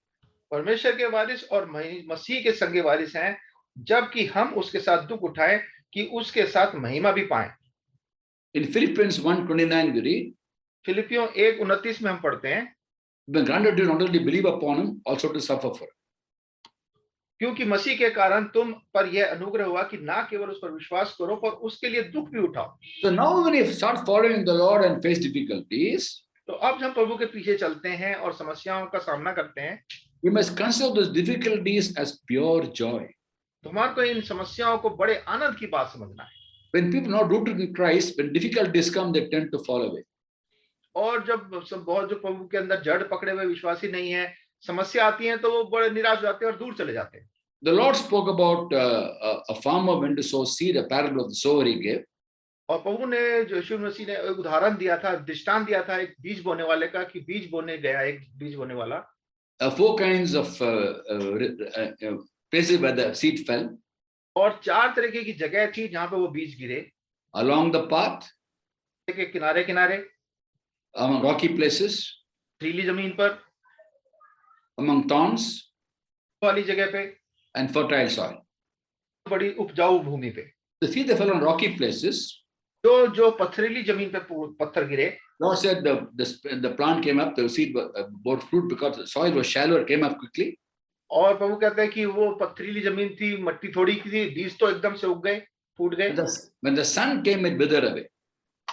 परमेश्वर के वारिस और मसीह के संगे वारिस हैं, जबकि हम उसके साथ दुख उठाएं कि उसके साथ महिमा भी पाएं। In Philippians 1:29 we read, फिलिपियों 1:29 में हम पढ़ते हैं, been granted you not only believe upon him, also to suffer for him. क्योंकि मसीह के कारण तुम पर यह अनुग्रह हुआ कि ना केवल उस पर विश्वास करो, पर उसके लिए दुख भी उठाओ। So now when you start following the Lord and face difficulties, तो अब हम प्रभु के पीछे चलते हैं और समस्याओं का सामना करते हैं, you must consider those difficulties as pure joy. तो हमारे को इन समस्याओं को बड़े आनंद की बात समझना है। When people are not rooted in Christ, when difficulties come, they tend to fall away. और जब बहुत जो प्रभु के अंदर जड़ पकड़े हुए विश्वासी नहीं है, समस्या आती है तो वो बड़े निराश हो जाते हैं और दूर चले जाते हैं। The Lord spoke about a farmer went to sow seed, a parable of the sower he gave. और प्रभु ने, जो यीशु मसीह ने एक उदाहरण दिया था, दृष्टांत दिया था एक बीज बोने वाले का, कि बीज बोने गया एक बीज बोने वाला। Four kinds of places where the seed fell. और 4 तरीके की जगह थी जहां पे वो बीज गिरे। Along the path, के किनारे किनारे, among rocky places, पथरीली जमीन पर, among thorns, वाली जगह पे, and fertile soil. बड़ी उपजाऊ भूमि पे। The seed that fell on rocky places, जो पथरीली जमीन पे पत्थर गिरे, Lord said the plant came up, the seed bore fruit because the soil was shallow, it came up quickly. और प्रभु कहते हैं कि वो पथरीली जमीन थी, मट्टी थोड़ी की थी, बीज तो एकदम से उग गए, फूट गए। When the sun came, it withered away.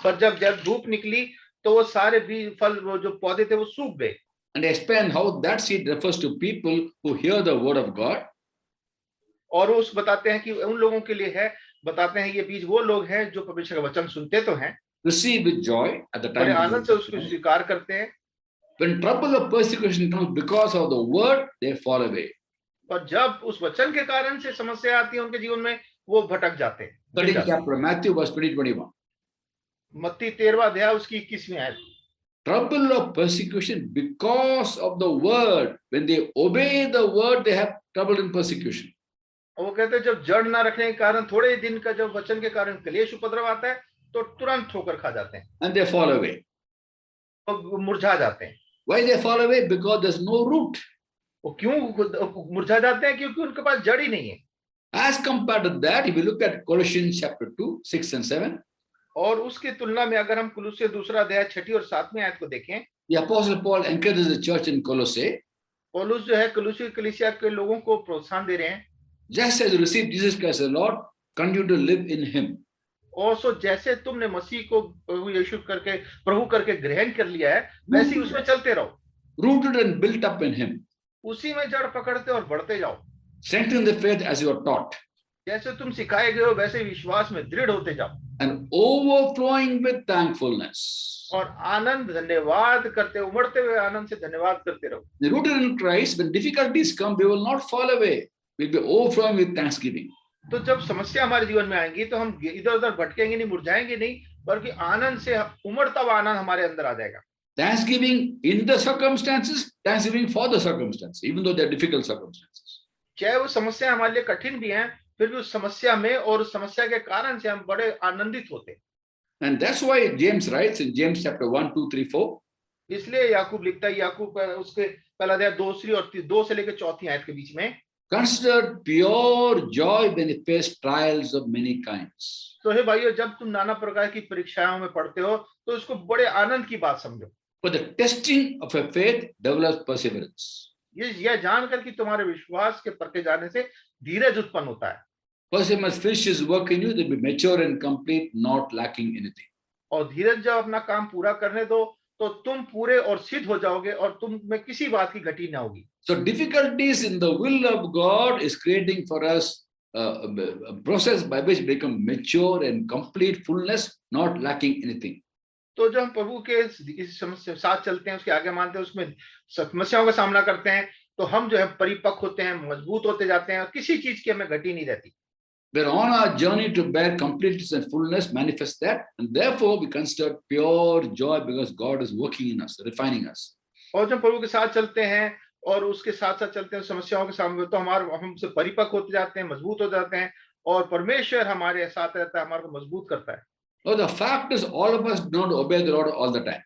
पर जब धूप निकली तो वो सारे बीज, फल, वो जो पौधे थे वो सूख गए। And they explain how that seed refers to people who hear the word of God. और उस बताते हैं कि उन लोगों के लिए है, बताते हैं ये बीज वो लोग हैं जो परमेश्वर का वचन सुनते तो हैं, Receive with joy at the बड़े time. आनंद से उसको स्वीकार करते हैं। When trouble or persecution comes because of the word, they fall away. और जब उस वचन के कारण से समस्या आती है उनके जीवन में, वो भटक जाते हैं। 13th chapter, Matthew, verse 20-21. मत्ती 13वां अध्याय उसकी 21वीं आयत। Trouble or persecution because of the word. When they obey the word, they have trouble and persecution. वो कहते हैं जब जड़ ना रखने के कारण, थोड़े दिन का जब वचन के कारण क्लेश उपद्रव आता है, तो तुरंत ठोकर खा जाते हैं। And they fall away. वो मुरझा जाते हैं। Why they fall away? Because there's no root. वो क्यों मुरझा जाते हैं? क्योंकि उनके पास जड़ ही नहीं है। As compared to that, if you look at Colossians chapter 2, 6 and 7, और उसकी तुलना में अगर हम कुलुस्से 2 अध्याय 6 और 7 आयत को देखें, the Apostle Paul encourages the church in Colossae, पौलुस जो है कुलुस्सी कलीसिया के लोगों को प्रोत्साहन दे रहे हैं, just as you received Jesus Christ the Lord, continue to live in him. और सो जैसे तुमने मसीह को यीशु करके, प्रभु करके ग्रहण कर लिया है, वैसे ही उसमें चलते रहो। Rooted and built up in him. उसी में जड़ पकड़ते और बढ़ते जाओ। Strengthen the faith as you are taught. जैसे तुम सिखाए गए हो वैसे विश्वास में दृढ़ होते जाओ। And overflowing with thankfulness. और आनंद, धन्यवाद करते, उमड़ते हुए आनंद से धन्यवाद करते रहो। Rooted in Christ, when difficulties come, we will not fall away. We'll be overflowing with thanksgiving. तो जब समस्या हमारे जीवन में आएंगी तो हम इधर उधर भटकेंगे नहीं, मुरझाएंगे नहीं, बल्कि आनंद से, उमड़ता हुआ आनंद हमारे अंदर आ जाएगा। Thanksgiving in the circumstances, thanksgiving for the circumstances, even though they're difficult circumstances. चाहे वो समस्या हमारे लिए कठिन भी हैं, फिर भी उस समस्या में और उस समस्या के कारण से हम बड़े आनंदित होते हैं। And that's why James writes in James chapter 1, 2, 3, 4. इसलिए याकूब लिखता है, याकूब उसके पहला अध्याय 2 से लेकर 4 आयत के बीच में, Consider pure joy when you face trials of many kinds. तो हे भाइयों, जब तुम नाना प्रकार की परीक्षाओं में पढ़ते हो तो उसको बड़े आनंद की बात समझो। For the testing of your faith develops perseverance. ये जानकर कि तुम्हारे विश्वास के परखे जाने से धीरज उत्पन्न होता है। First, he must finish his work in you, to be mature and complete, not lacking anything. और धीरज जब अपना काम पूरा करने दो तो तुम पूरे और सिद्ध हो जाओगे और तुम में किसी बात की घटी ना होगी। So difficulties in the will of God is creating for us a process by which we become mature and complete fullness, not lacking anything. तो जब हम प्रभु के इस समस्या साथ चलते हैं, उसके आगे मानते हैं, उसमें समस्याओं का सामना करते हैं, तो हम जो है परिपक्व होते हैं, मजबूत होते जाते हैं और किसी चीज की हमें घटी नहीं रहती। We're on our journey to bear completeness and fullness, manifest that, and therefore we consider pure joy because God is working in us, refining us. और जब प्रभु के साथ चलते हैं और उसके साथ साथ चलते हैं समस्याओं के सामने, तो हमसे परिपक्व होते जाते हैं, मजबूत हो जाते हैं और परमेश्वर हमारे साथ रहता है, हमारे को मजबूत करता है। Well, the fact is, all of us do not obey the Lord all the time.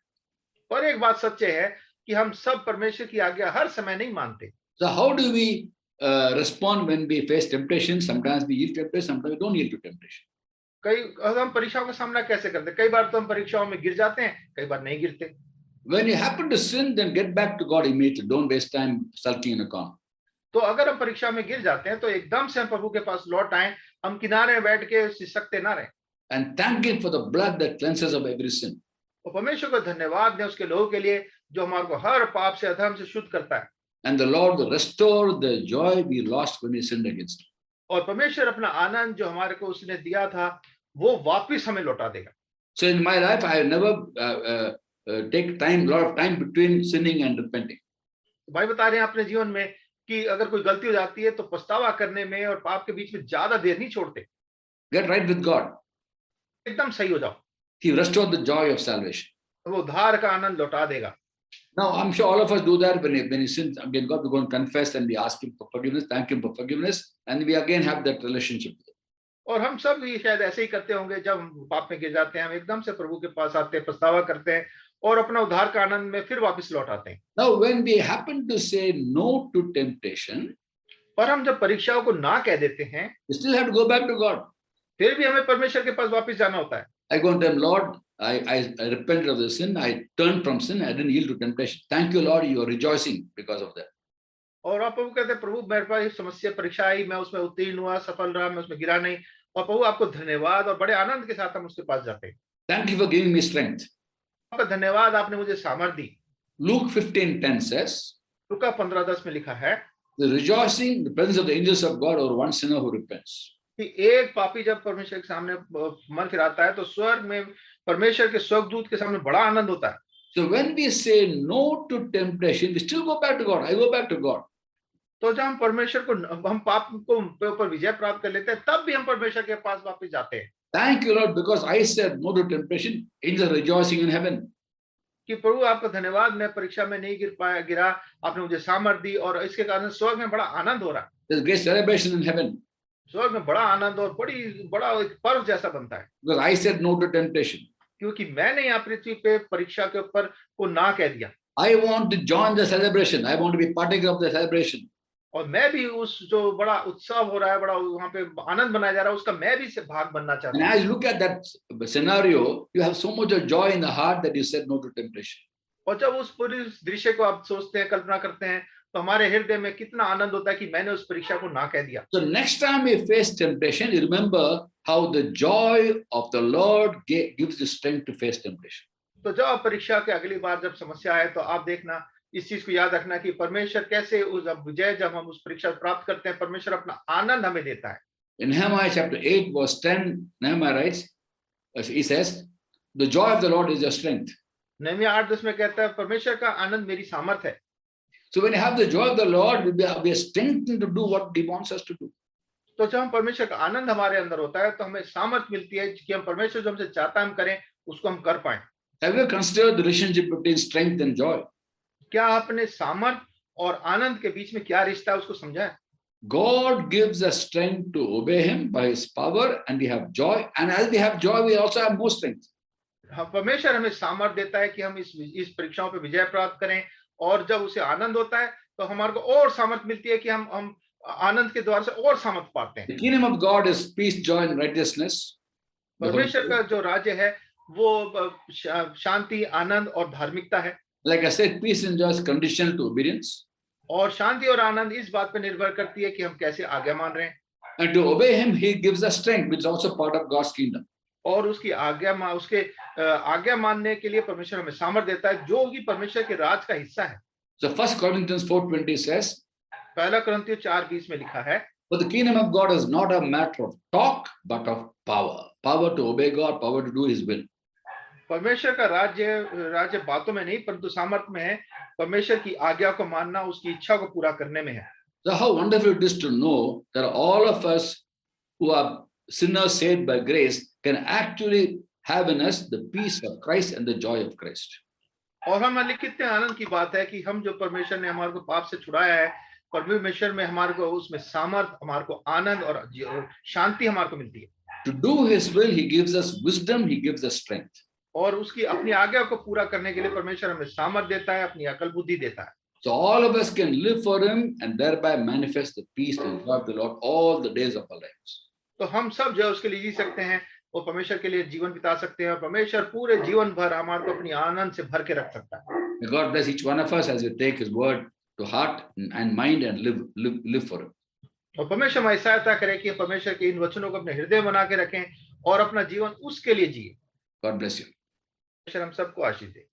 और एक बात सच्चे है कि हम सब परमेश्वर की आज्ञा हर समय नहीं मानते। So how do we respond when we face temptation? Sometimes we yield to temptation, sometimes we don't yield to temptation. हम परीक्षाओं का सामना कैसे करते हैं? कई बार तो हम परीक्षाओं में गिर जाते हैं, कई बार नहीं गिरते। When you happen to sin, then get back to God immediately. Don't waste time sulking in a corner. तो अगर हम परीक्षा में गिर जाते हैं तो एकदम से हम प्रभु के पास लौट आए, हम किनारे बैठ के सिसकते ना रहे। And thank Him for the blood that cleanses of every sin. और परमेश्वर को धन्यवाद दें उसके लोगों के लिए जो हमारे को हर पाप से अधर्म से शुद्ध करता है। And the Lord will restore the joy we lost when we sinned against Him. और परमेश्वर अपना आनंद जो हमारे को उसने दिया था वो वापस हमें लौटा देगा। So in my life, I have never take a lot of time between sinning and repenting. भाई बता रहे हैं अपने जीवन में कि अगर कोई गलती हो जाती है तो पछतावा करने में और पाप के बीच में ज्यादा देर नहीं छोड़ते। Get right with God. एकदम सही हो जाओ। He restored the joy of salvation. वो उद्धार का आनंद लौटा देगा। Now, I'm sure all of us do that when he sins against God. We go and confess and we ask Him for forgiveness, thank Him for forgiveness, and we again have that relationship with Him. और हम सब भी शायद ऐसे ही करते होंगे, जब हम पाप में गिर जाते हैं हम एकदम से प्रभु के पास आते हैं, पछतावा करते हैं और अपना उद्धार का आनंद में फिर वापस लौट आते हैं। Now, when we happen to say no to temptation, पर हम जब परीक्षाओं को ना कह देते हैं, we still have to go back to God. फिर भी हमें परमेश्वर के पास वापस जाना होता है। I go and tell Him, Lord, I repented of the sin. I turned from sin. I didn't yield to temptation. Thank you, Lord. You are rejoicing because of that. और आप प्रभु कहते हैं, प्रभु मेरे पास समस्या परीक्षा आई, मैं उसमें उत्तीर्ण हुआ, सफल रहा, मैं उसमें गिरा नहीं, और प्रभु आपको धन्यवाद, और बड़े आनंद के साथ हम उसके पास जाते हैं। Thank you for giving me strength. आपका धन्यवाद, आपने मुझे सामर्थ्य दी। Luke 15:10 says, लूका 15:10 में लिखा है, the rejoicing, the presence of the angels of God over one sinner who repents. कि एक पापी जब परमेश्वर के सामने मन फिराता है तो स्वर्ग में परमेश्वर के स्वर्गदूत के सामने बड़ा आनंद होता है। So when we say no to temptation, we still go back to God. I go back to God. तो जब हम परमेश्वर को, हम पाप को ऊपर विजय प्राप्त कर लेते हैं, तब भी हम परमेश्वर के पास वापस जाते हैं। Thank you, Lord, because I said no to temptation. Angels rejoicing in heaven. कि प्रभु आपका धन्यवाद, मैं परीक्षा में नहीं गिरा, आपने मुझे सामर्थ्य दी और इसके कारण स्वर्ग में बड़ा आनंद हो रहा है। There's great celebration in heaven. स्वर्ग में बड़ा आनंद और बड़ा एक पर्व जैसा बनता है। Because I said no to temptation. क्योंकि मैंने यहाँ पृथ्वी पे परीक्षा के ऊपर को ना कह दिया। I want to join the celebration. I want to be partaker of the celebration. और मैं भी उस जो बड़ा उत्सव हो रहा है, बड़ा वहाँ पे आनंद बनाया जा रहा है, उसका मैं भी से भाग बनना चाहता And हूँ। as you look at that scenario, you have so much of joy in the heart that you said no to temptation. और जब उस पूरी दृश्य को आप सोचते हैं, कल्पना करते हैं, तो हमारे हृदय में कितना आनंद होता है कि मैंने उस परीक्षा को ना कह दिया। So next time we face temptation, you remember how the joy of the Lord gives you strength to face temptation. तो जब आप परीक्षा के अगली बार जब समस्या आए तो आप देखना, इस चीज को याद रखना कि परमेश्वर कैसे उस विजय, जब हम उस परीक्षा प्राप्त करते हैं, परमेश्वर अपना आनंद हमें देता है। In Nehemiah chapter 8 verse 10, Nehemiah writes, he says, the joy of the Lord is your strength. नहमीया 8:10 में कहता है, परमेश्वर का आनंद मेरी सामर्थ है। So when you have the joy of the Lord, we are strengthened to do what He wants us to do. तो जब हम परमेश्वर का आनंद हमारे अंदर होता है तो हमें सामर्थ मिलती है कि हम परमेश्वर जो हमसे चाहता है हम करें, उसको हम कर पाए। Have you considered the relationship between strength and joy? क्या आपने सामर्थ और आनंद के बीच में क्या रिश्ता है उसको समझा है? God gives us strength to obey Him by His power, and we have joy. And as we have joy, we also have more strength. परमेश्वर हमें सामर्थ देता है कि हम इस परीक्षाओं पे विजय प्राप्त करें, और जब उसे आनंद होता है तो हमारे को और सामर्थ मिलती है कि हम आनंद के द्वार से और सामर्थ पाते हैं। The kingdom of God is peace, joy, and righteousness. परमेश्वर का जो राज्य है वो शांति, आनंद और धार्मिकता है। Like I said, peace and joy is conditional to obedience. और शांति और आनंद इस बात पर निर्भर करती है कि हम कैसे आज्ञा मान रहे हैं, And to obey him, he gives us strength, which is also part of God's kingdom. और उसकी आज्ञा मानने के लिए परमेश्वर हमें सामर्थ्य देता है, जो कि परमेश्वर के राज का हिस्सा है। So 1 Corinthians 4:20 says, पहला कुरिन्थियों 4:20 में लिखा है, for the kingdom of God is not a matter of talk, but of power. Power to obey God, power to do his will. परमेश्वर का राज्य बातों में नहीं परंतु सामर्थ्य में है। परमेश्वर की आज्ञा को मानना उसकी इच्छा को पूरा करने में है। So how wonderful it is to know that all of us who are sinners saved by grace can actually have in us the peace of Christ and the joy of Christ. और हमारे लिए कितने आनंद की बात है कि हम जो परमेश्वर ने हमारे को पाप से छुड़ाया है, परमेश्वर में हमारे को उसमें सामर्थ, हमारे को आनंद और शांति हमारे को मिलती है। To do his will, he gives us wisdom, he gives us strength. और उसकी अपनी आज्ञा को पूरा करने के लिए परमेश्वर हमें सामर्थ देता है, अपनी अकल बुद्धि देता है। So all of us can live for him and thereby manifest the peace and joy of the Lord all the days of our lives. तो हम सब जो है उसके लिए जी सकते हैं, वो परमेश्वर के लिए जीवन बिता सकते हैं, और परमेश्वर पूरे जीवन भर हमारे को अपनी आनंद से भर के रख सकता है। May God bless each one of us as we take his word to heart and mind and live for him. और परमेश्वर हमारी सहायता करे कि परमेश्वर के इन वचनों को अपने हृदय बना के रखें और अपना जीवन उसके लिए जिए। God bless you. परमेश्वर हम सबको आशीष दे।